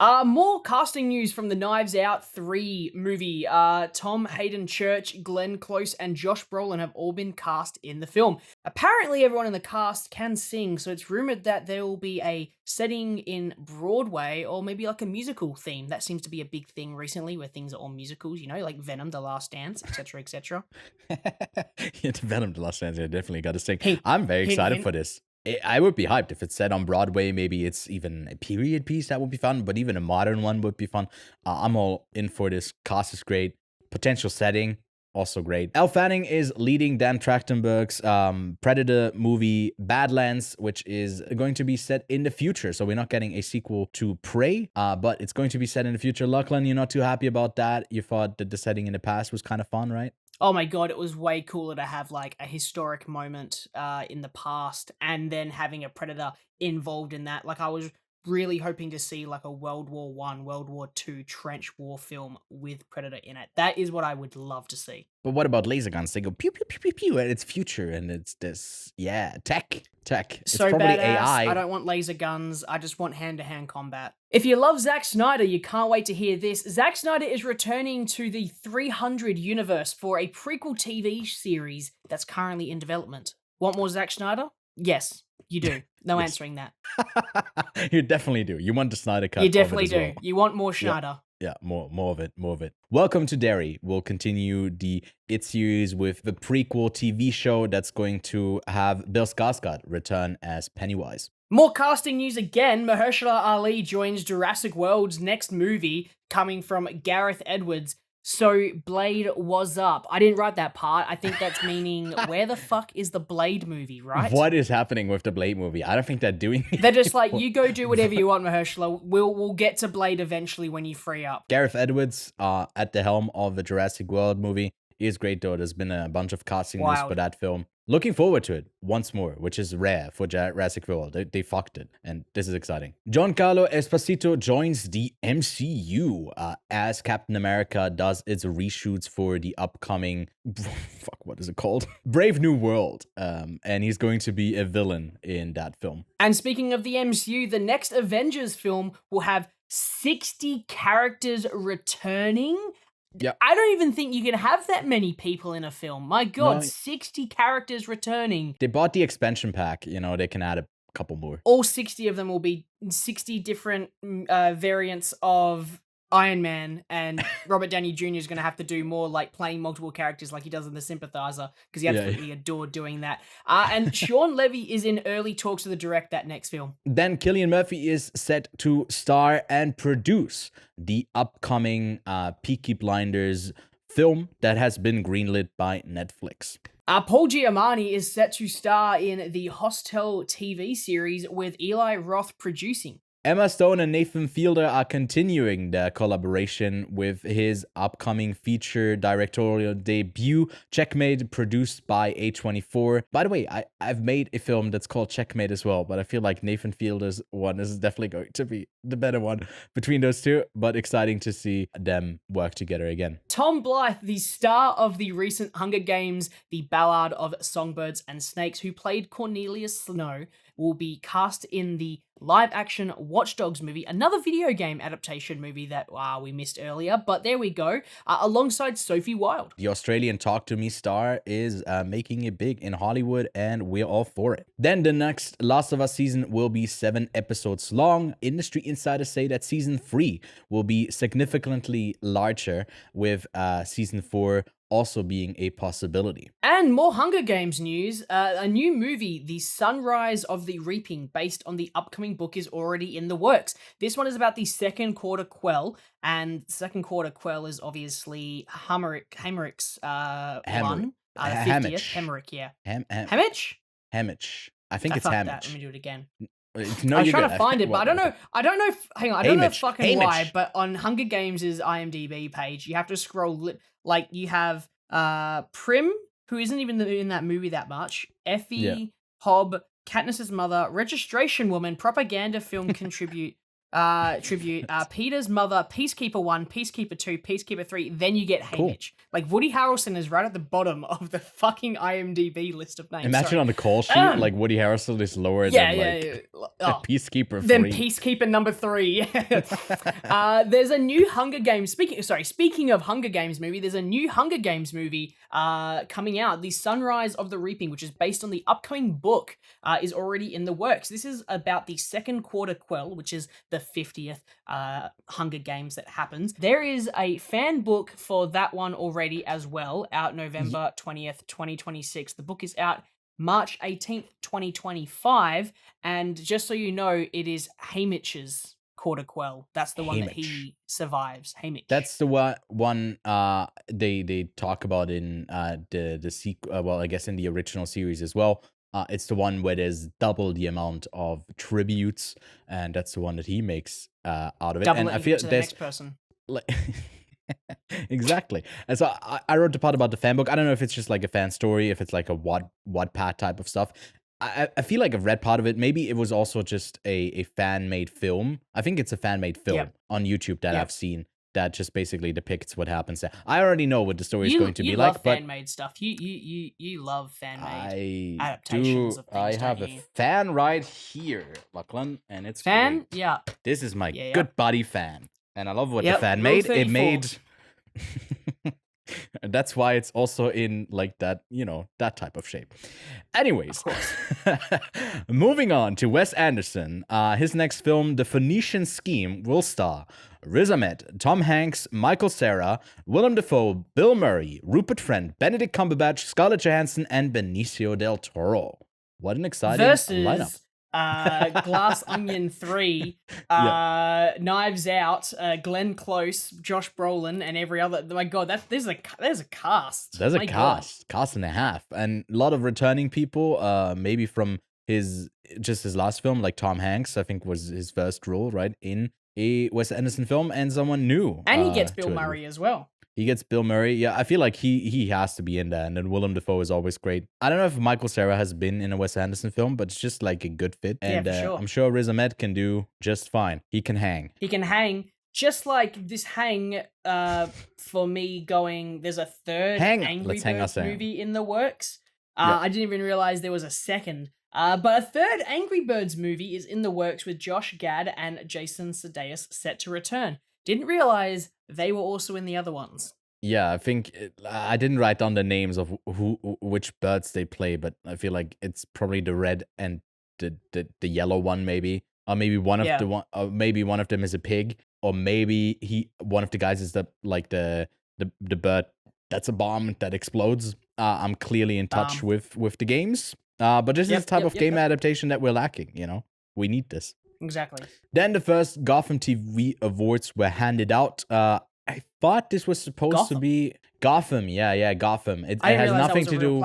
More casting news from the Knives Out 3 movie. Tom Hayden Church, Glenn Close, and Josh Brolin have all been cast in the film. Apparently, everyone in the cast can sing, so it's rumored that there will be a setting in Broadway or maybe like a musical theme. That seems to be a big thing recently where things are all musicals, like Venom, The Last Dance, etc., etc. Yeah, Venom, The Last Dance, I definitely got to sing. Hint, I'm very hint, excited hint. for this. I would be hyped if it's set on Broadway. Maybe it's even a period piece that would be fun, but even a modern one would be fun. I'm all in for this. Cast is great. Potential setting, also great. Elle Fanning is leading Dan Trachtenberg's Predator movie Badlands, which is going to be set in the future. So we're not getting a sequel to Prey, but it's going to be set in the future. Lachlan, you're not too happy about that. You thought that the setting in the past was kind of fun, right? Oh my god, it was way cooler to have like a historic moment in the past and then having a Predator involved in that. Like I was really hoping to see like a World War One, World War Two trench war film with Predator in it. That is what I would love to see. But what about laser guns? They go pew pew pew pew pew, and it's future, and it's this tech. It's So probably badass. AI. I don't want laser guns. I just want hand-to-hand combat. If you love Zack Snyder, you can't wait to hear this. Zack Snyder is returning to the 300 universe for a prequel TV series that's currently in development. Want more Zack Snyder? Yes, you do. No Yes. answering that. You definitely do. You want the Snyder cut? You definitely of it as do. well. You want more Schneider. Yeah, more of it. Welcome to Derry. We'll continue the It series with the prequel TV show that's going to have Bill Skarsgård return as Pennywise. More casting news again. Mahershala Ali joins Jurassic World's next movie, coming from Gareth Edwards. So Blade was up. I didn't write that part. I think that's meaning where the fuck is the Blade movie, right? What is happening with the Blade movie? I don't think they're doing it. They're just like, you go do whatever you want, Mahershala. We'll get to Blade eventually when you free up. Gareth Edwards at the helm of the Jurassic World movie. He is great though. There's been a bunch of casting news for that film. Looking forward to it once more, which is rare for Jurassic World. They fucked it, and this is exciting. Giancarlo Esposito joins the MCU as Captain America does its reshoots for the upcoming what is it called? Brave New World. And he's going to be a villain in that film. And speaking of the MCU, the next Avengers film will have 60 characters returning. Yeah. I don't even think you can have that many people in a film. My god, No. 60 characters returning. They bought the expansion pack. They can add a couple more. All 60 of them will be 60 different variants of Iron Man, and Robert Downey Jr. is going to have to do more like playing multiple characters like he does in The Sympathizer, because he absolutely adored doing that. And Sean Levy is in early talks to direct that next film. Then Cillian Murphy is set to star and produce the upcoming Peaky Blinders film that has been greenlit by Netflix. Paul Giamatti is set to star in the Hostel TV series with Eli Roth producing. Emma Stone and Nathan Fielder are continuing their collaboration with his upcoming feature directorial debut, Checkmate, produced by A24. By the way, I've made a film that's called Checkmate as well, but I feel like Nathan Fielder's one is definitely going to be the better one between those two, but exciting to see them work together again. Tom Blythe, the star of the recent Hunger Games, The Ballad of Songbirds and Snakes, who played Cornelius Snow, will be cast in the live-action Watch Dogs movie, another video game adaptation movie that we missed earlier, but there we go, alongside Sophie Wilde. The Australian Talk to Me star is making it big in Hollywood, and we're all for it. Then the next Last of Us season will be 7 episodes long. Industry insiders say that season 3 will be significantly larger, with season 4 also being a possibility. And more Hunger Games news. A new movie, The Sunrise of the Reaping, based on the upcoming book, is already in the works. This one is about the Second Quarter Quell, and Second Quarter Quell is obviously Hammerich's one. 50th. Hemorrhage, yeah. Hemorrhage? Hemorrhage. I think it's Hemorrhage. Let me do it again. No, I was trying to find it, but I don't know. Hang on, I don't know fucking why. But on Hunger Games' IMDb page, you have to scroll. Like you have Prim, who isn't even in that movie that much. Effie, Hob, Katniss's mother, Registration Woman, Propaganda Film Contribute, tribute. Peter's mother, Peacekeeper 1, Peacekeeper 2, Peacekeeper 3, then you get Cool. Haymitch. Like, Woody Harrelson is right at the bottom of the fucking IMDb list of names. Imagine Sorry. on the call sheet, like Woody Harrelson is lower than like Oh, Peacekeeper then 3. Peacekeeper number 3. There's a new Hunger Games. Speaking of Hunger Games movie, there's a new Hunger Games movie coming out. The Sunrise of the Reaping, which is based on the upcoming book, is already in the works. This is about the second quarter quell, which is the 50th Hunger Games that happens. There is a fan book for that one already as well, out November 20th, 2026. The book is out March 18th, 2025, and just so you know, it is Haymitch's quarter quell. That's the one that he survives. Haymitch. That's the one they talk about in the sequel. Well, I guess in the original series as well. It's the one where there's double the amount of tributes, and that's the one that he makes out of it. Double and it I feel to the there's next person. like exactly. And so I wrote the part about the fan book. I don't know if it's just like a fan story, if it's like a Wattpad type of stuff. I feel like I've read part of it. Maybe it was also just a fan made film. I think it's a fan made film on YouTube that I've seen that just basically depicts what happens there. I already know what the story is going to be like. You love fan made stuff. You love fan made adaptations of things. I have a fan right here, Lachlan, and it's fan. Great. Yeah, this is my good buddy fan, and I love what the fan Rule made. 34. It made. And that's why it's also in like that, that type of shape. Anyways, moving on to Wes Anderson. His next film, The Phoenician Scheme, will star Riz Ahmed, Tom Hanks, Michael Cera, Willem Dafoe, Bill Murray, Rupert Friend, Benedict Cumberbatch, Scarlett Johansson, and Benicio del Toro. What an exciting lineup. Glass Onion 3, Knives Out, Glenn Close, Josh Brolin, and every other. My God, there's a cast. There's a cast and a half, and a lot of returning people. Maybe from his last film, like Tom Hanks, I think was his first role, right, in a Wes Anderson film, and someone new. And he gets Bill Murray as well. He gets Bill Murray. Yeah, I feel like he has to be in there. And then Willem Dafoe is always great. I don't know if Michael Cera has been in a Wes Anderson film, but it's just like a good fit. And for sure. I'm sure Riz Ahmed can do just fine. He can hang. He can hang. Just like this hang, for me going, there's a third Angry Birds movie in the works. I didn't even realize there was a second. But a third Angry Birds movie is in the works with Josh Gad and Jason Sudeikis set to return. Didn't realize they were also in the other ones. Yeah, I think I didn't write down the names of which birds they play, but I feel like it's probably the red and the yellow one, maybe, or maybe one of them is a pig, or maybe one of the guys is the bird that's a bomb that explodes. I'm clearly in touch with the games, but this is the type of game adaptation that we're lacking. We need this. Exactly. Then the first Gotham TV awards were handed out. I thought this was supposed to be Gotham. Yeah, Gotham. It has nothing to do.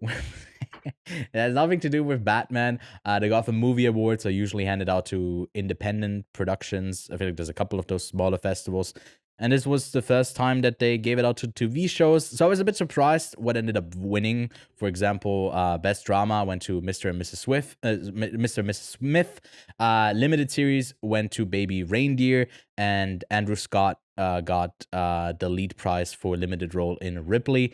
It has nothing to do with Batman. The Gotham Movie Awards are usually handed out to independent productions. I feel like there's a couple of those smaller festivals. And this was the first time that they gave it out to TV shows. So I was a bit surprised what ended up winning. For example, Best Drama went to Mr. and Mrs. Smith. Limited Series went to Baby Reindeer. And Andrew Scott got the lead prize for limited role in Ripley.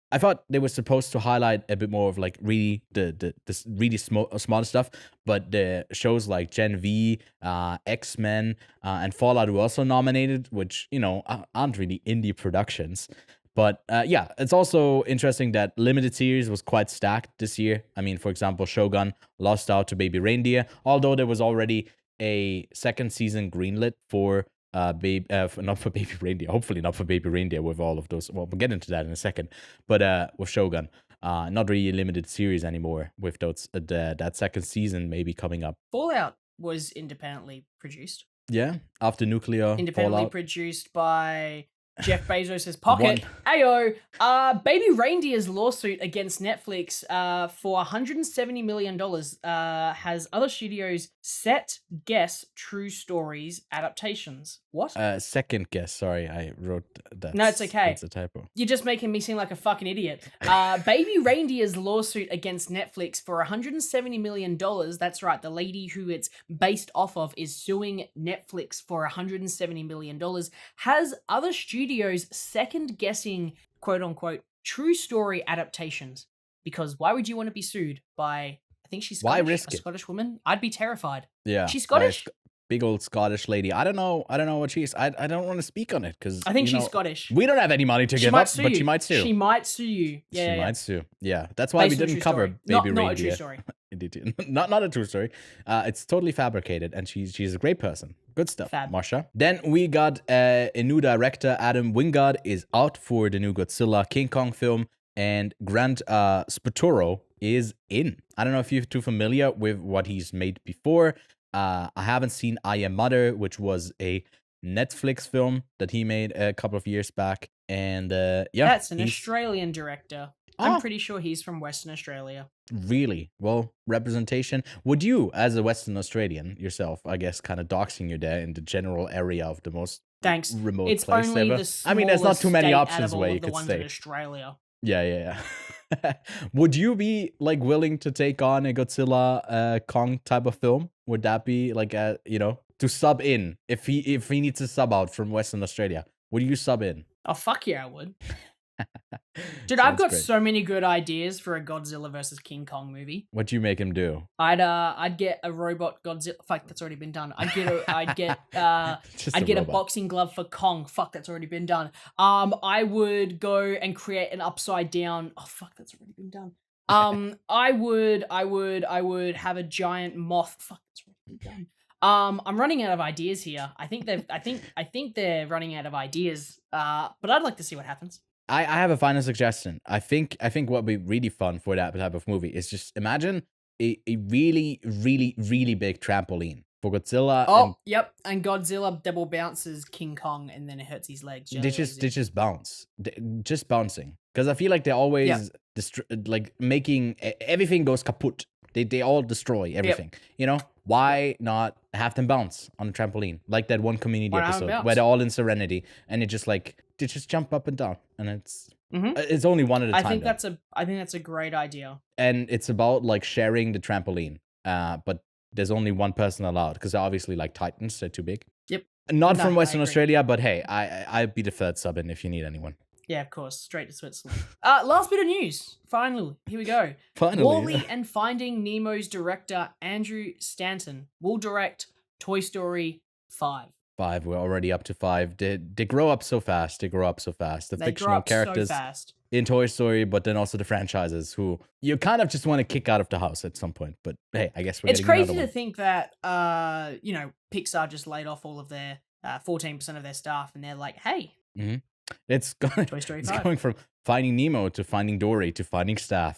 I thought they were supposed to highlight a bit more of like really the really small stuff, but the shows like Gen V, X-Men, and Fallout were also nominated, which aren't really indie productions. But it's also interesting that limited series was quite stacked this year. I mean, for example, Shogun lost out to Baby Reindeer, although there was already a second season greenlit for not for Baby Reindeer, hopefully not for Baby Reindeer with all of those. Well, we'll get into that in a second. But with Shogun, not really a limited series anymore with those that second season maybe coming up. Fallout was independently produced. Yeah, after Nuclear independently Fallout. Produced by Jeff Bezos' pocket. Ayo. Baby Reindeer's lawsuit against Netflix for $170 million has other studios set guess true stories adaptations. What? Second guess. Sorry, I wrote that. No, it's okay. That's a typo. You're just making me seem like a fucking idiot. Baby Reindeer's lawsuit against Netflix for $170 million. That's right. The lady who it's based off of is suing Netflix for $170 million. Has other studios second guessing, quote unquote, true story adaptations. Because why would you want to be sued by, I think she's Scottish, Why risk a Scottish woman? I'd be terrified. Yeah. She's Scottish? Big old Scottish lady. I don't know what she's. I don't want to speak on it because I think she's Scottish. We don't have any money to give up, but she might sue. She might sue you. Yeah, she might sue. Yeah, that's why Based we didn't cover Baby Reindeer. Not a true story. not a true story. It's totally fabricated, and she's a great person. Good stuff, Marsha. Then we got a new director. Adam Wingard is out for the new Godzilla King Kong film, and Grant Spatoro is in. I don't know if you're too familiar with what he's made before. I haven't seen I Am Mother, which was a Netflix film that he made a couple of years back. And yeah. That's an Australian director. I'm pretty sure he's from Western Australia. Really? Well, representation. Would you, as a Western Australian yourself, I guess, kind of doxing you there in the general area of the most remote it's place only ever? The I mean, there's not too many options where you could could ones stay. In Australia. Yeah. Would you be like willing to take on a Godzilla Kong type of film? Would that be like to sub in if he needs to sub out from Western Australia? Would you sub in? Oh fuck yeah, I would. Dude, I've got so many good ideas for a Godzilla versus King Kong movie. What'd you make him do? I'd get a robot Godzilla. Fuck, that's already been done. I'd get a boxing glove for Kong. Fuck, that's already been done. I would go and create an upside down. Oh fuck, that's already been done. I would have a giant moth. Fuck, that's already been done. I'm running out of ideas here. I think they're running out of ideas. But I'd like to see what happens. I have a final suggestion. I think what would be really fun for that type of movie is just imagine a really, really, really big trampoline for Godzilla. Oh, yep. And Godzilla double bounces King Kong and then it hurts his legs. They just bounce. Just bouncing. Because I feel like they're always like making everything goes kaput. They all destroy everything. Why not have them bounce on a trampoline? Like that one Community episode where they're all in Serenity and it just like they just jump up and down and it's only one at a time. I think that's a great idea. And it's about like sharing the trampoline. But there's only one person allowed because they're obviously like Titans, they're too big. Yep. Not from Western Australia, but hey, I'd be the third sub in if you need anyone. Yeah, of course. Straight to Switzerland. Last bit of news. Finally, here we go. Finally. WALL-E and Finding Nemo's director Andrew Stanton will direct Toy Story 5. 5. We're already up to 5. They grow up so fast. The fictional characters in Toy Story, but then also the franchises who you kind of just want to kick out of the house at some point. But hey, I guess it's crazy to think that Pixar just laid off all of their 14% of their staff, and they're like, hey. Mm-hmm. It's going from Finding Nemo to Finding Dory to Finding staff.